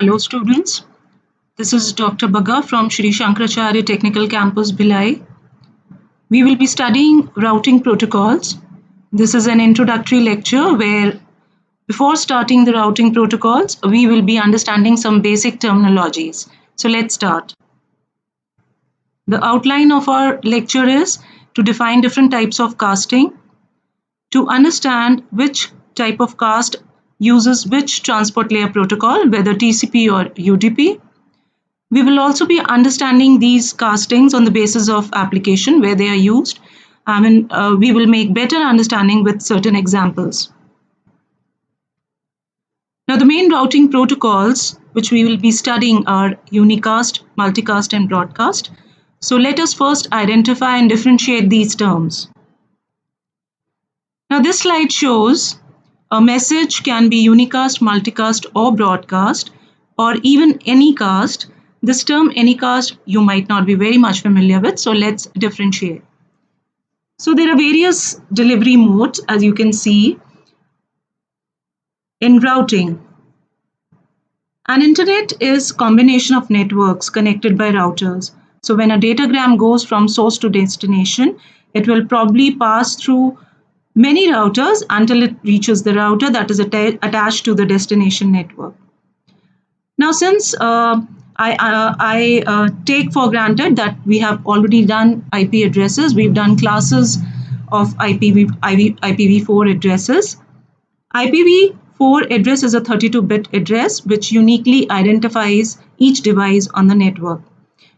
Hello students, this is Dr. Baga from Shri Shankaracharya Technical Campus, Bhilai. We will be studying routing protocols. This is an introductory lecture where before starting the routing protocols, we will be understanding some basic terminologies. So let's start. The outline of our lecture is to define different types of casting, to understand which type of cast uses which transport layer protocol, whether TCP or UDP. We will also be understanding these castings on the basis of application where they are used. We will make better understanding with certain examples. Now, the main routing protocols which we will be studying are unicast, multicast, and broadcast. So let us first identify and differentiate these terms. Now, this slide shows a message can be unicast, multicast, or broadcast, or even any cast. This term anycast you might not be very much familiar with, so let's differentiate. So there are various delivery modes, as you can see in routing. An internet is combination of networks connected by routers. So when a datagram goes from source to destination, it will probably pass through many routers until it reaches the router that is attached to the destination network. Now, since I take for granted that we have already done IP addresses, we've done classes of IPv4 addresses. IPv4 address is a 32-bit address which uniquely identifies each device on the network.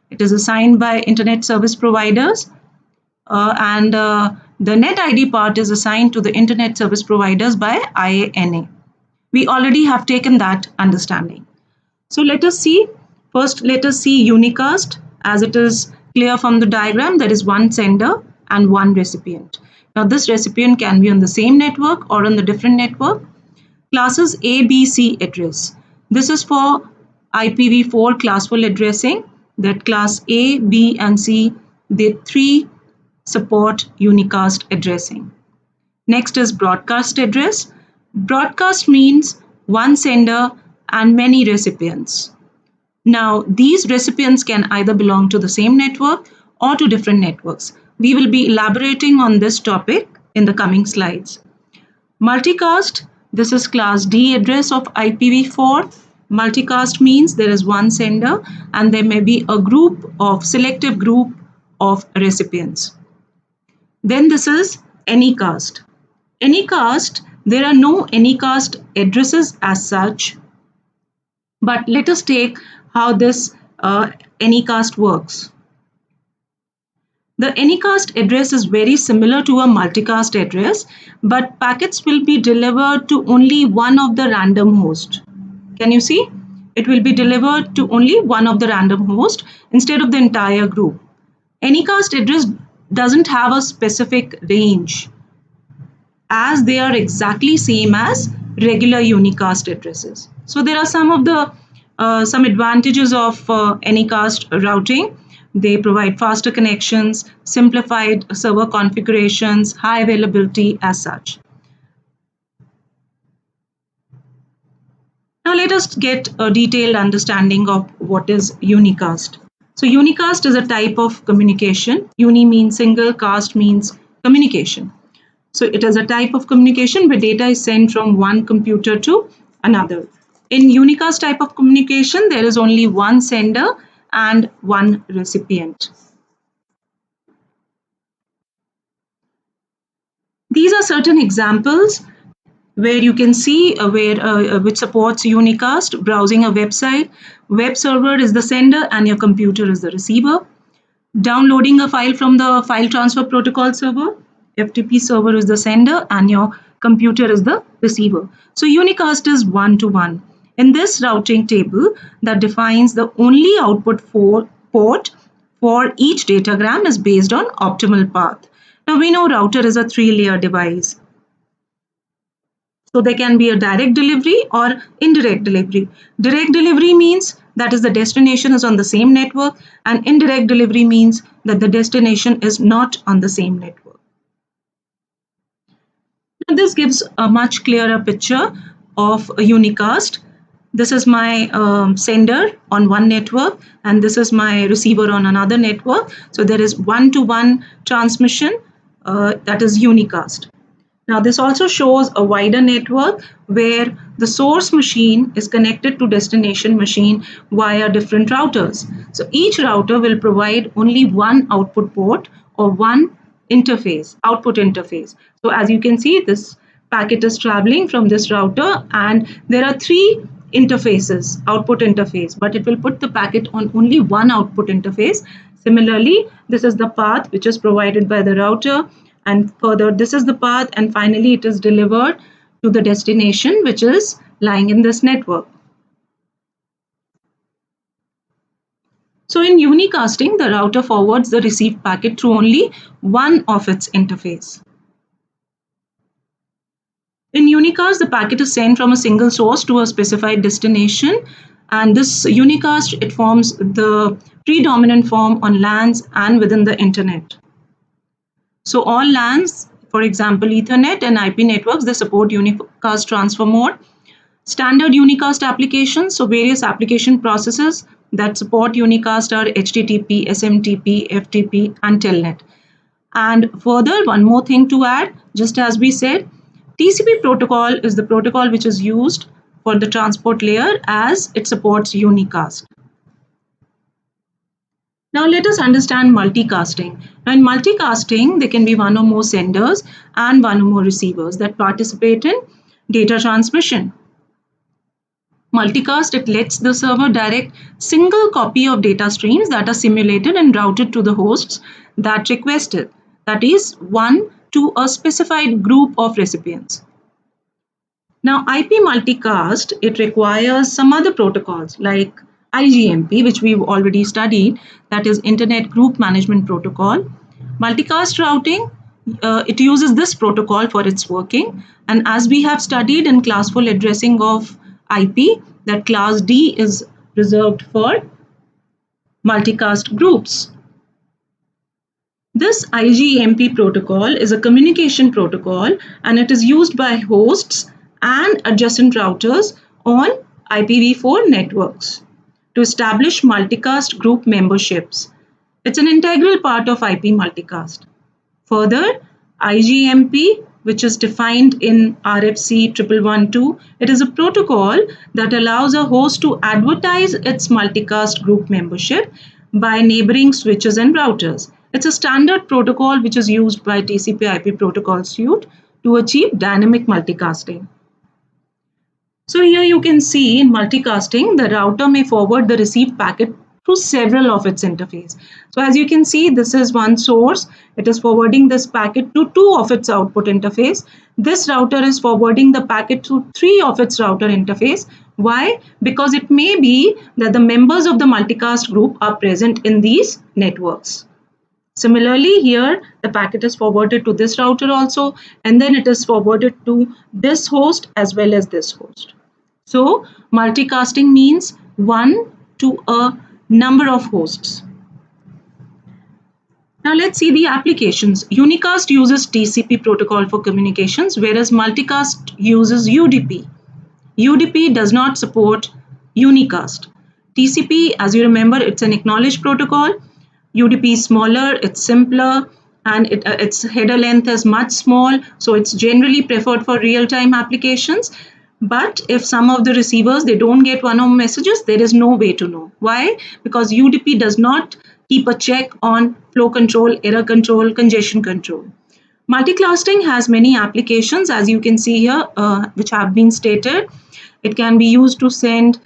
It is assigned by internet service providers and the net ID part is assigned to the internet service providers by IANA. We already have taken that understanding. So let us see unicast as it is clear from the diagram. There is one sender and one recipient. Now this recipient can be on the same network or on the different network. Classes A, B, C address. This is for IPv4 classful addressing that class A, B and C, they three support unicast addressing. Next is broadcast address. Broadcast means one sender and many recipients. Now, these recipients can either belong to the same network or to different networks. We will be elaborating on this topic in the coming slides. Multicast, this is class D address of IPv4. Multicast means there is one sender and there may be a selective group of recipients. Then this is anycast. Anycast, there are no anycast addresses as such, but let us take how this anycast works. The anycast address is very similar to a multicast address, but packets will be delivered to only one of the random host. Can you see? It will be delivered to only one of the random host instead of the entire group. Anycast address doesn't have a specific range, as they are exactly same as regular unicast addresses. So there are some advantages of anycast routing. They provide faster connections, simplified server configurations, high availability as such. Now let us get a detailed understanding of what is unicast. So unicast is a type of communication. Uni means single, cast means communication. So it is a type of communication where data is sent from one computer to another. In unicast type of communication, there is only one sender and one recipient. These are certain examples where you can see which supports unicast. Browsing a website, web server is the sender and your computer is the receiver. Downloading a file from the file transfer protocol server, FTP server is the sender and your computer is the receiver. So unicast is one-to-one. In this routing table that defines the only output port for each datagram is based on optimal path. Now we know router is a 3-layer device. So there can be a direct delivery or indirect delivery. Direct delivery means that is the destination is on the same network, and indirect delivery means that the destination is not on the same network. Now this gives a much clearer picture of a unicast. This is my sender on one network, and this is my receiver on another network. So there is one-to-one transmission, that is unicast. Now this also shows a wider network where the source machine is connected to destination machine via different routers. So each router will provide only one output port or one interface, output interface. So as you can see, this packet is traveling from this router, and there are three interfaces, output interface, but it will put the packet on only one output interface. Similarly, this is the path which is provided by the router, and further this is the path, and finally it is delivered to the destination which is lying in this network. So in unicasting, the router forwards the received packet through only one of its interface. In unicast, the packet is sent from a single source to a specified destination, and this unicast, it forms the predominant form on LANs and within the internet. So all LANs, for example Ethernet and IP networks, they support unicast transfer mode. Standard unicast applications, so various application processes that support unicast are HTTP, SMTP, FTP, and Telnet. And further, one more thing to add, just as we said, TCP protocol is the protocol which is used for the transport layer, as it supports unicast. Now let us understand multicasting. Now in multicasting, there can be one or more senders and one or more receivers that participate in data transmission. Multicast, it lets the server direct single copy of data streams that are simulated and routed to the hosts that request it. That is, one to a specified group of recipients. Now IP multicast, it requires some other protocols like IGMP, which we've already studied, that is Internet Group Management Protocol. Multicast routing, it uses this protocol for its working, and as we have studied in classful addressing of IP, that class D is reserved for multicast groups. This IGMP protocol is a communication protocol, and it is used by hosts and adjacent routers on IPv4 networks to establish multicast group memberships. It's an integral part of IP multicast. Further, IGMP, which is defined in RFC 1112, it is a protocol that allows a host to advertise its multicast group membership by neighboring switches and routers. It's a standard protocol which is used by TCP/IP protocol suite to achieve dynamic multicasting. So here you can see in multicasting, the router may forward the received packet through several of its interfaces. So as you can see, this is one source. It is forwarding this packet to two of its output interface. This router is forwarding the packet to three of its router interface. Why? Because it may be that the members of the multicast group are present in these networks. Similarly, here the packet is forwarded to this router also, and then it is forwarded to this host as well as this host. So multicasting means one to a number of hosts. Now let's see the applications. Unicast uses TCP protocol for communications, whereas multicast uses UDP. UDP does not support unicast. TCP, as you remember, it's an acknowledged protocol. UDP is smaller, it's simpler, and its header length is much small, so it's generally preferred for real-time applications. But if some of the receivers, they don't get one or more messages, there is no way to know. Why? Because UDP does not keep a check on flow control, error control, congestion control. Multicasting has many applications, as you can see here, which have been stated. It can be used to send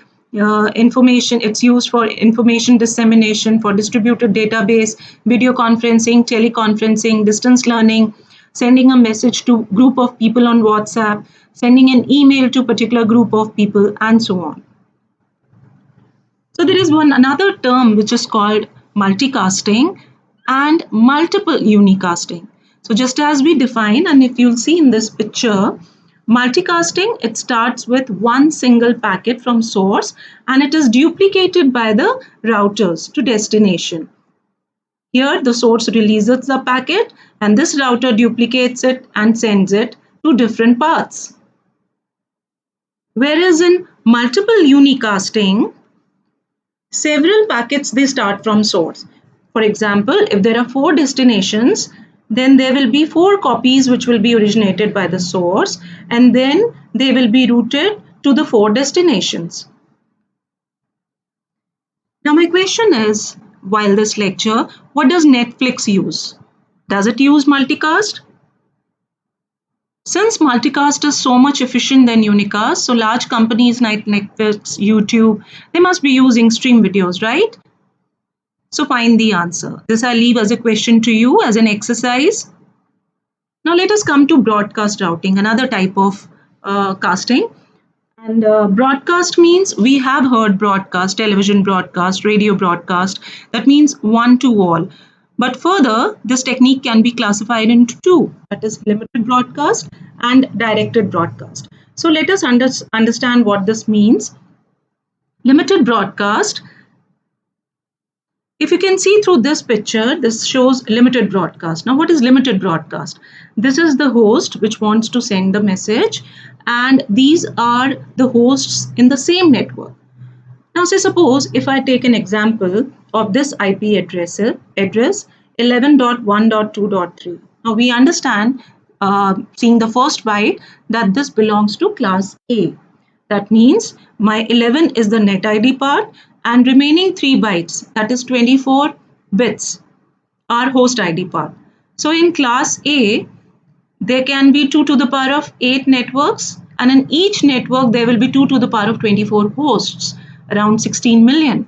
information. It's used for information dissemination, for distributed database, video conferencing, teleconferencing, distance learning, sending a message to group of people on WhatsApp, sending an email to particular group of people, and so on. So there is another term which is called multicasting and multiple unicasting. So just as we define, and if you'll see in this picture, multicasting, it starts with one single packet from source, and it is duplicated by the routers to destination. Here the source releases the packet, and this router duplicates it and sends it to different paths. Whereas in Multiple unicasting, several packets they start from source. For example, if there are 4 destinations, then there will be 4 copies which will be originated by the source, and then they will be routed to the 4 destinations. Now my question is, while this lecture, what does Netflix use? Does it use multicast? Since multicast is so much efficient than unicast, so large companies like Netflix, YouTube, they must be using stream videos, right? So find the answer. This I leave as a question to you as an exercise. Now let us come to broadcast routing, another type of casting. And broadcast means we have heard broadcast, television broadcast, radio broadcast. That means one to all. But further, this technique can be classified into two, that is limited broadcast and directed broadcast. So let us understand what this means. Limited broadcast, if you can see through this picture, this shows limited broadcast. Now, what is limited broadcast? This is the host which wants to send the message, and these are the hosts in the same network. Now, say suppose if I take an example of this IP address 11.1.2.3. Now, we understand, seeing the first byte, that this belongs to class A. That means my 11 is the net ID part, and remaining 3 bytes, that is 24 bits, are host ID part. So in class A, there can be 2 to the power of 8 networks, and in each network there will be 2 to the power of 24 hosts, around 16 million.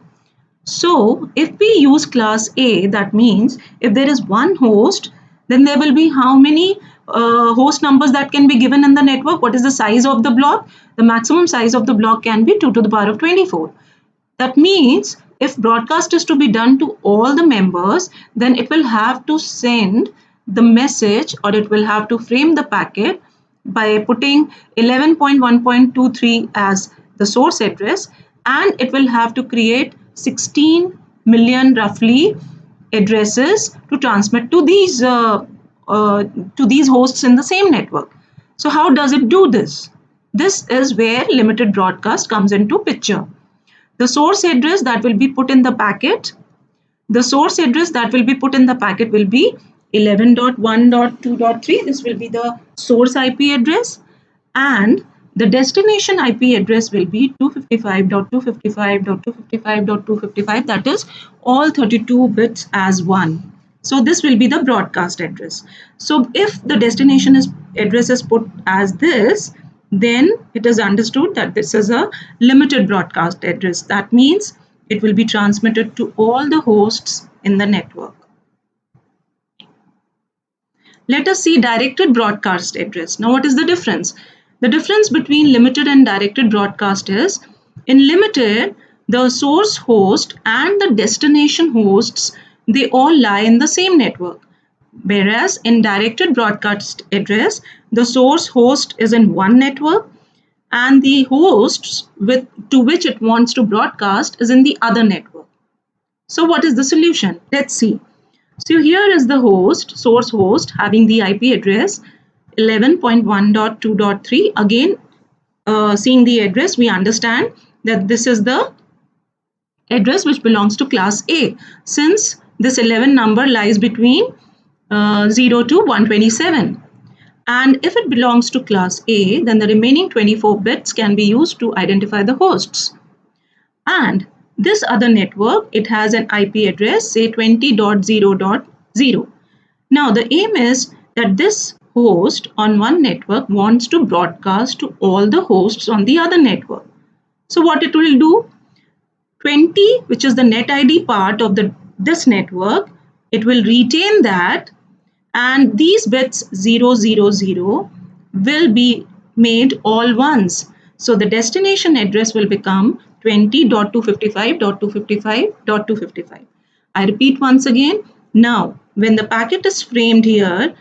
So if we use class A, that means if there is one host, then there will be how many host numbers that can be given in the network? What is the size of the block? The maximum size of the block can be 2 to the power of 24. That means if broadcast is to be done to all the members, then it will have to send the message, or it will have to frame the packet by putting 11.1.23 as the source address, and it will have to create 16 million roughly addresses to transmit to these hosts in the same network. So how does it do this? This is where limited broadcast comes into picture. The source address that will be put in the packet, will be 11.1.2.3. This will be the source IP address, and the destination IP address will be 255.255.255.255. That is all 32 bits as one. So this will be the broadcast address. So if the destination address is put as this, then it is understood that this is a limited broadcast address. That means it will be transmitted to all the hosts in the network. Let us see directed broadcast address. Now, what is the difference? The difference between limited and directed broadcast is, in limited, the source host and the destination hosts, they all lie in the same network. Whereas in directed broadcast address, the source host is in one network and the hosts to which it wants to broadcast is in the other network. So what is the solution? Let's see. So here is the host, source host, having the IP address 11.1.2.3. Again, seeing the address, we understand that this is the address which belongs to class A, since this 11 number lies between 0 to 127. And if it belongs to class A, then the remaining 24 bits can be used to identify the hosts. And this other network, it has an IP address, say 20.0.0. Now the aim is that this host on one network wants to broadcast to all the hosts on the other network. So what it will do? 20, which is the net ID part of this network, it will retain that, and these bits 000 will be made all ones. So the destination address will become 20.255.255.255. I repeat once again. Now, when the packet is framed here,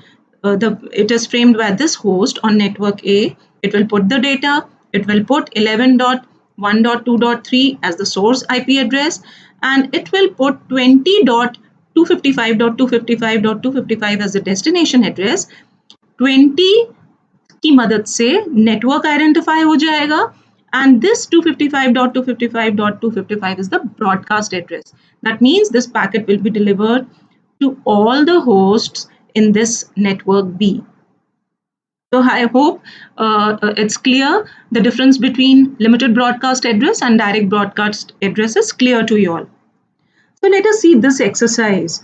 it is framed by this host on network A. It will put the data. It will put 11.1.2.3 as the source IP address, and it will put 20.255.255.255 as the destination address. 20 की मदद से network identify हो जाएगा, And this 255.255.255 is the broadcast address. That means this packet will be delivered to all the hosts in this network B. So I hope it's clear. The difference between limited broadcast address and direct broadcast address is clear to you all. So let us see this exercise.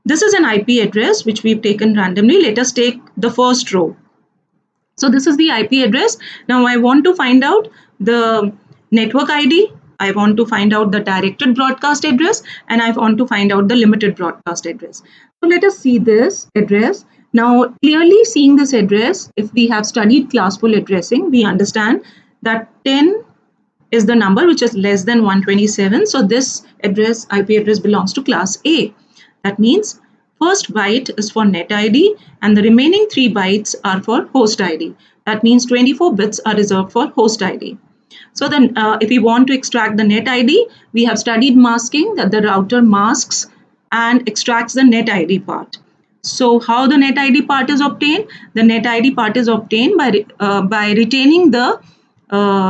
This is an IP address which we've taken randomly. Let us take the first row. So this is the IP address. Now I want to find out the network ID. I want to find out the directed broadcast address, and I want to find out the limited broadcast address. So let us see this address. Now clearly seeing this address, if we have studied classful addressing, we understand that 10 is the number which is less than 127. So this address, IP address, belongs to class A. That means first byte is for net ID and the remaining 3 bytes are for host ID. That means 24 bits are reserved for host ID. So then if we want to extract the net ID, we have studied masking, that the router masks and extracts the net ID part. So how the net ID part is obtained? The net ID part is obtained by retaining the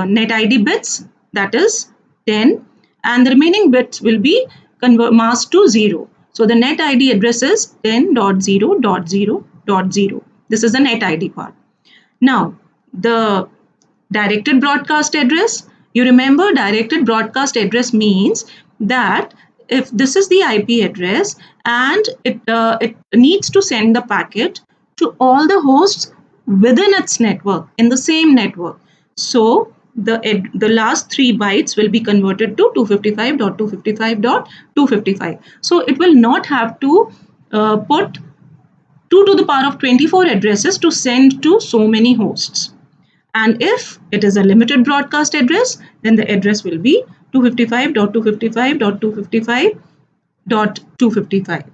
net ID bits, that is 10, and the remaining bits will be masked to 0. So the net ID address is 10.0.0.0. This is the net ID part. Now, the directed broadcast address, you remember directed broadcast address means that if this is the IP address and it needs to send the packet to all the hosts within its network, in the same network. So the last 3 bytes will be converted to 255.255.255. So it will not have to put 2 to the power of 24 addresses to send to so many hosts. And if it is a limited broadcast address, then the address will be 255.255.255.255.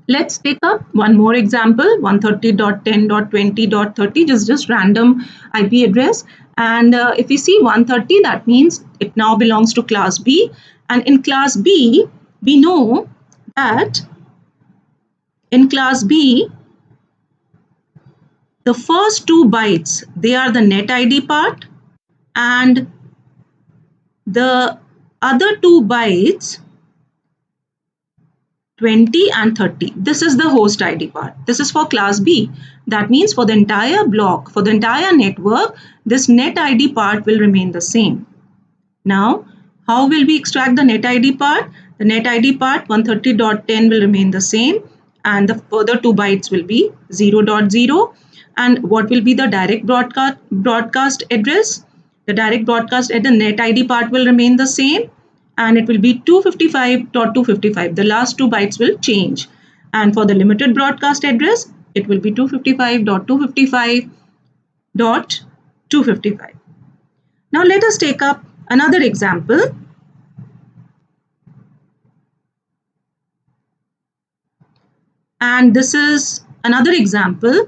Let's take up one more example, 130.10.20.30, just random IP address. And if we see 130, that means it now belongs to class B. And in class B, we know that in class B, the first 2 bytes, they are the net ID part, and the other 2 bytes, 20 and 30, this is the host ID part. This is for class B. That means for the entire block, for the entire network, this net ID part will remain the same. Now, how will we extract the net ID part? The net ID part 130.10 will remain the same, and the further 2 bytes will be 0.0. And what will be the direct broadcast address? The direct broadcast at the net ID part will remain the same, and it will be 255.255. The last 2 bytes will change. And for the limited broadcast address, it will be 255.255.255. Now let us take up another example. And this is another example,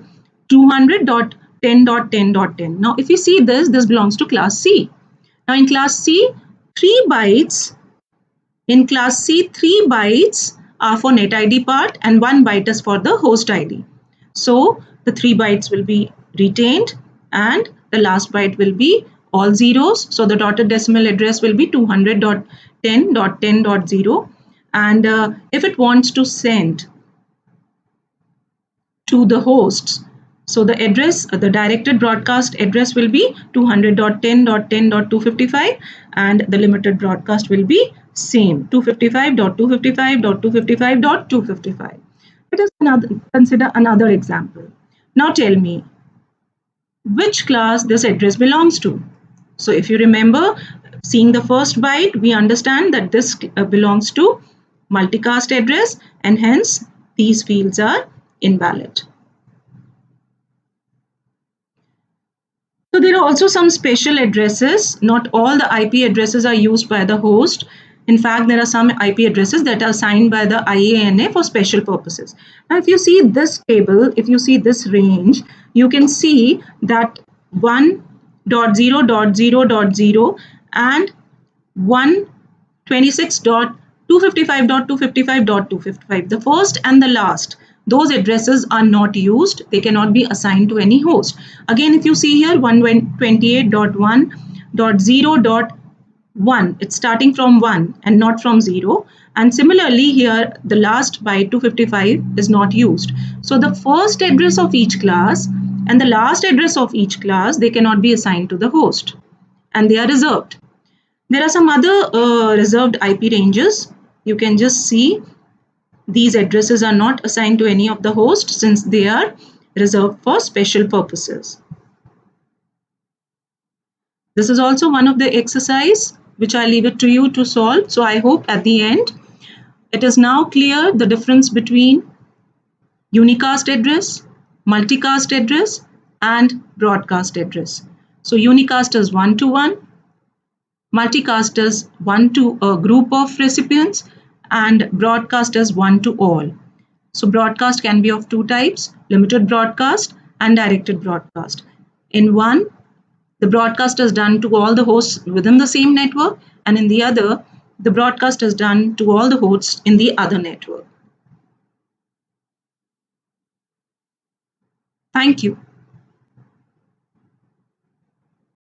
200.10.10.10. Now if you see this belongs to class C. Now in class C, 3 bytes are for net ID part and 1 byte is for the host ID. So the 3 bytes will be retained and the last byte will be all zeros. So the dotted decimal address will be 200.10.10.0. And if it wants to send to the hosts, so the address, the directed broadcast address will be 200.10.10.255 and the limited broadcast will be same, 255.255.255.255. Let us consider another example. Now tell me which class this address belongs to. So if you remember, seeing the first byte, we understand that this belongs to multicast address and hence these fields are invalid. So there are also some special addresses. Not all the IP addresses are used by the host. In fact, there are some IP addresses that are assigned by the IANA for special purposes. Now, if you see this table, if you see this range, you can see that 1.0.0.0 and 126.255.255.255, the first and the last, those addresses are not used. They cannot be assigned to any host. Again, if you see here 128.1.0.1, it's starting from 1 and not from 0. And similarly here, the last byte 255 is not used. So the first address of each class and the last address of each class, they cannot be assigned to the host, and they are reserved. There are some other reserved IP ranges. You can just see these addresses are not assigned to any of the hosts since they are reserved for special purposes. This is also one of the exercise which I leave it to you to solve. So I hope at the end it is now clear the difference between unicast address, multicast address, and broadcast address. So unicast is one-to-one, multicast is one to a group of recipients, and broadcast is one to all. So broadcast can be of two types, limited broadcast and directed broadcast. In one, the broadcast is done to all the hosts within the same network, and in the other, the broadcast is done to all the hosts in the other network. Thank you.